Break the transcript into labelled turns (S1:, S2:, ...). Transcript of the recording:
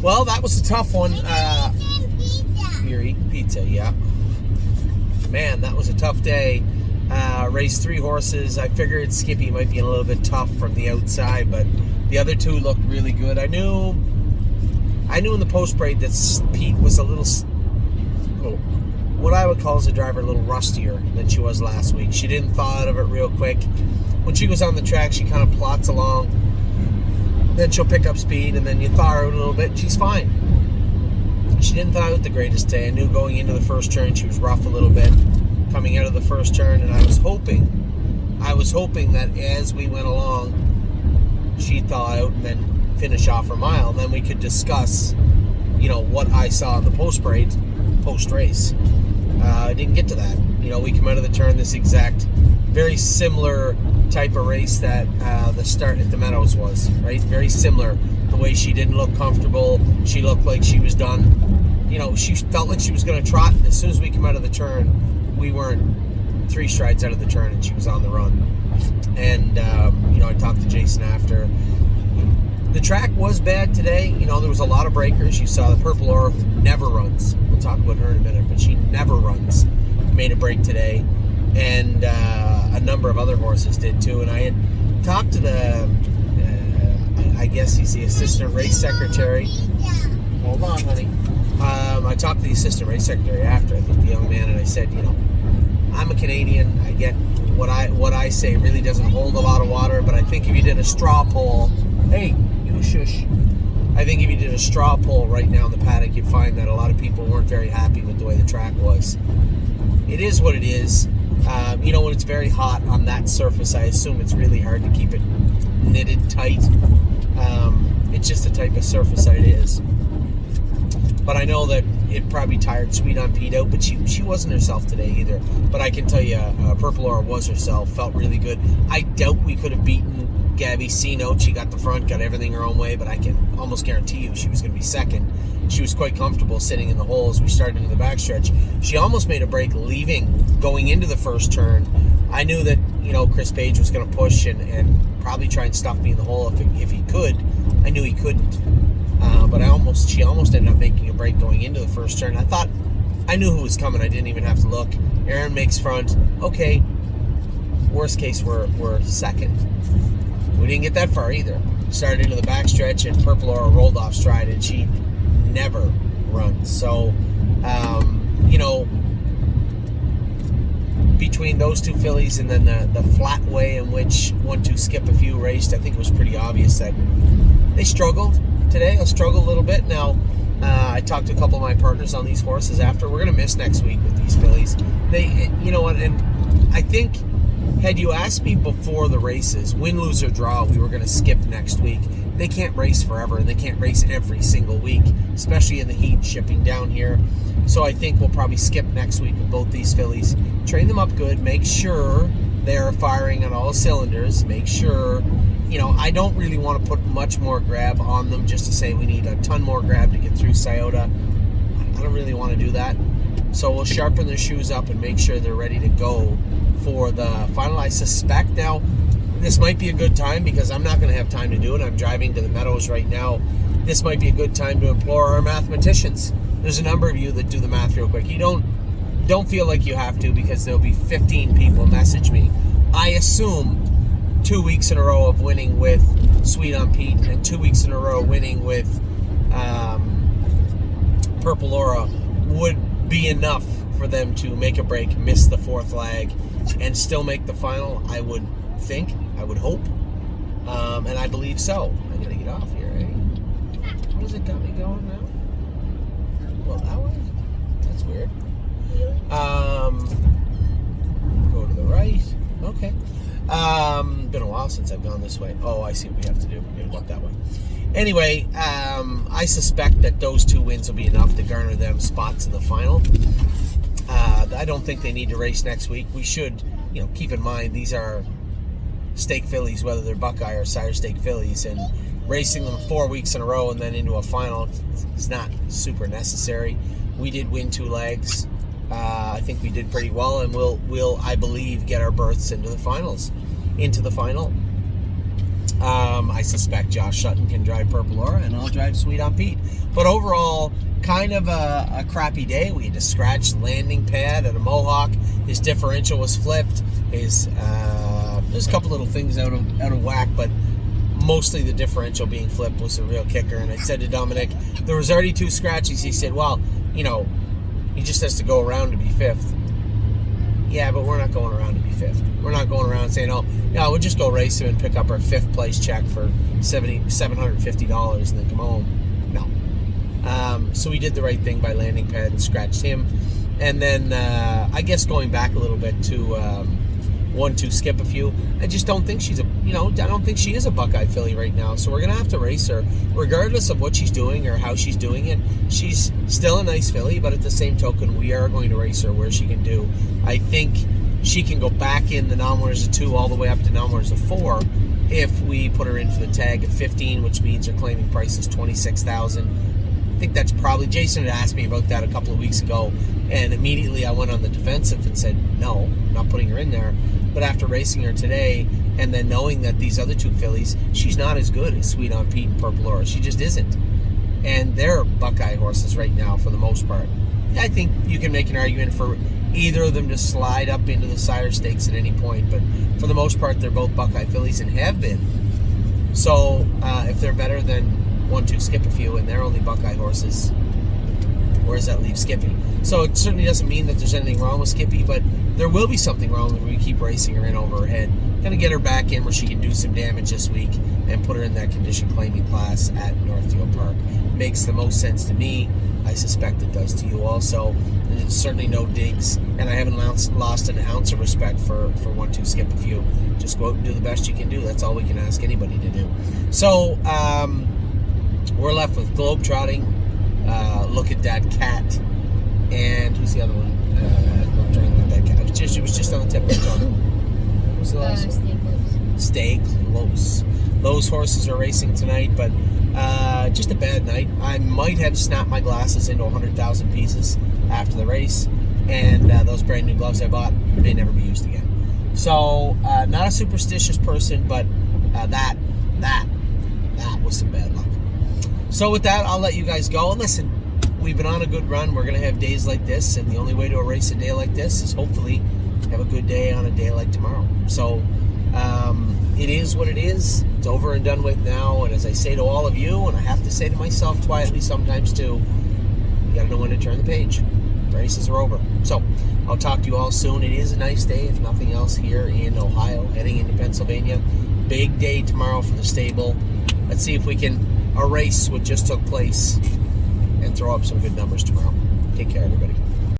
S1: Well, that was a tough one. You're eating pizza, yeah. Man, that was a tough day. Raced 3 horses. I figured Skippy might be a little bit tough from the outside, but the other 2 looked really good. I knew in the post parade that Pete was a little, what I would call as a driver, a little rustier than she was last week. She didn't thaw out of it real quick. When she goes on the track, she kind of plots along. Then she'll pick up speed, and then you thaw her out a little bit, and she's fine. She didn't thaw out the greatest day. I knew going into the first turn she was rough a little bit, coming out of the first turn, and I was hoping that as we went along, she'd thaw out and then finish off her mile, and then we could discuss, what I saw in the post-race. I didn't get to that. We come out of the turn this exact, very similar type of race that the start at the Meadows was, right? Very similar. The way she didn't look comfortable, she looked like she was done. She felt like she was going to trot, and as soon as we come out of the turn, we weren't 3 strides out of the turn, and she was on the run. And, I talked to Jason after. The track was bad today. There was a lot of breakers. You saw the Purple Aura, who never runs. We'll talk about her in a minute, but she never runs. Made a break today. And a number of other horses did too. And I had talked to I guess he's the assistant race secretary. Hold on, honey. I talked to the assistant race secretary after, I think the young man, and I said, I'm a Canadian. I get what I say really doesn't hold a lot of water, but I think if you did a straw poll, hey, you shush. I think if you did a straw poll right now in the paddock, you'd find that a lot of people weren't very happy with the way the track was. It is what it is. When it's very hot on that surface, I assume it's really hard to keep it knitted tight. It's just the type of surface that it is. But I know that it probably tired Sweet on Pete out, but she wasn't herself today either. But I can tell you, Purple Aura was herself, felt really good. I doubt we could have beaten Gabby C-Note. She got the front, got everything her own way, but I can almost guarantee you she was going to be second. She was quite comfortable sitting in the hole as we started into the backstretch. She almost made a break going into the first turn. I knew that, Chris Page was going to push and probably try and stuff me in the hole if he could. I knew he couldn't. But she almost ended up making a break going into the first turn. I knew who was coming. I didn't even have to look. Aaron makes front. Okay. Worst case, we're second. We didn't get that far either. Started into the backstretch, and Purple Aura rolled off stride, and she never runs. So, between those 2 fillies and then the flat way in which 1-2 Skip a few raced, I think it was pretty obvious that they struggled today. They'll struggle a little bit. Now, I talked to a couple of my partners on these horses after. We're going to miss next week with these fillies. And I think, had you asked me before the races, win, lose, or draw, we were going to skip next week. They can't race forever, and they can't race every single week, especially in the heat shipping down here. So I think we'll probably skip next week with both these fillies. Train them up good. Make sure they're firing on all cylinders. Make sure, I don't really want to put much more grab on them just to say we need a ton more grab to get through Scioto. I don't really want to do that. So we'll sharpen their shoes up and make sure they're ready to go for the final. I suspect now this might be a good time because I'm not going to have time to do it. I'm driving to the Meadows right now. This might be a good time to implore our mathematicians. There's a number of you that do the math real quick. You don't feel like you have to because there'll be 15 people message me. I assume 2 weeks in a row of winning with Sweet on Pete and 2 weeks in a row winning with Purple Aura would be enough for them to make a break, miss the 4th leg, and still make the final. I would think, I would hope, and I believe so. I gotta get off here, eh? Where's it got me going now? Well, that way? That's weird. Go to the right. Okay. Been a while since I've gone this way. Oh, I see what we have to do. We're gonna walk that way. Anyway, I suspect that those 2 wins will be enough to garner them spots in the final. I don't think they need to race next week. We should, keep in mind these are stake fillies, whether they're Buckeye or Sire Stake fillies, and racing them 4 weeks in a row and then into a final is not super necessary. We did win 2 legs. I think we did pretty well, and we'll I believe get our berths into the final. I suspect Josh Sutton can drive Purple Aura, and I'll drive Sweet on Pete. But overall, kind of a crappy day. We had to scratch the landing pad at a Mohawk. His differential was flipped. There's a couple little things out of whack, but mostly the differential being flipped was the real kicker. And I said to Dominic, there was already 2 scratches. He said, well, he just has to go around to be 5th. Yeah, but we're not going around to be 5th. We're not going around saying, we'll just go race him and pick up our 5th place check for $750 and then come home. No. So we did the right thing by landing pad and scratched him. And then I guess going back a little bit to 1-2 skip a few. I just don't think she's I don't think she is a Buckeye filly right now. So we're gonna have to race her, regardless of what she's doing or how she's doing it. She's still a nice filly, but at the same token, we are going to race her where she can do. I think she can go back in the non-winners of 2 all the way up to non-winners of 4 if we put her in for the tag at 15, which means her claiming price is $26,000. I think that's probably, Jason had asked me about that a couple of weeks ago, and immediately I went on the defensive and said, no, I'm not putting her in there. But after racing her today, and then knowing that these other 2 fillies, she's not as good as Sweet on Pete and Purple Aura. She just isn't. And they're Buckeye horses right now for the most part. I think you can make an argument for either of them to slide up into the sire stakes at any point, but for the most part, they're both Buckeye fillies and have been. So if they're better than 1-2 skip a few and they're only Buckeye horses, where does that leave Skippy? So it certainly doesn't mean that there's anything wrong with Skippy, but there will be something wrong when we keep racing her in over her head. Gonna get her back in where she can do some damage this week and put her in that condition claiming class at Northfield Park. Makes the most sense to me. I suspect it does to you also. There's certainly no digs, and I haven't lost an ounce of respect for 1-2 skip a few. Just go out and do the best you can do. That's all we can ask anybody to do. So we're left with Globetrotting, Look at That Cat, and who's the other one? Look at That Cat. It was just on the tip of the tongue. What was the last one? Stay Close. Those horses are racing tonight, but just a bad night. I might have snapped my glasses into 100,000 pieces after the race, and those brand new gloves I bought may never be used again. So, not a superstitious person, but that was some bad luck. So with that, I'll let you guys go. And listen, we've been on a good run. We're going to have days like this, and the only way to erase a day like this is hopefully have a good day on a day like tomorrow. So it is what it is. It's over and done with now. And as I say to all of you, and I have to say to myself quietly sometimes too, you got to know when to turn the page. Races are over. So I'll talk to you all soon. It is a nice day, if nothing else, here in Ohio, heading into Pennsylvania. Big day tomorrow for the stable. Let's see if we can erase what just took place and throw up some good numbers tomorrow. Take care, everybody.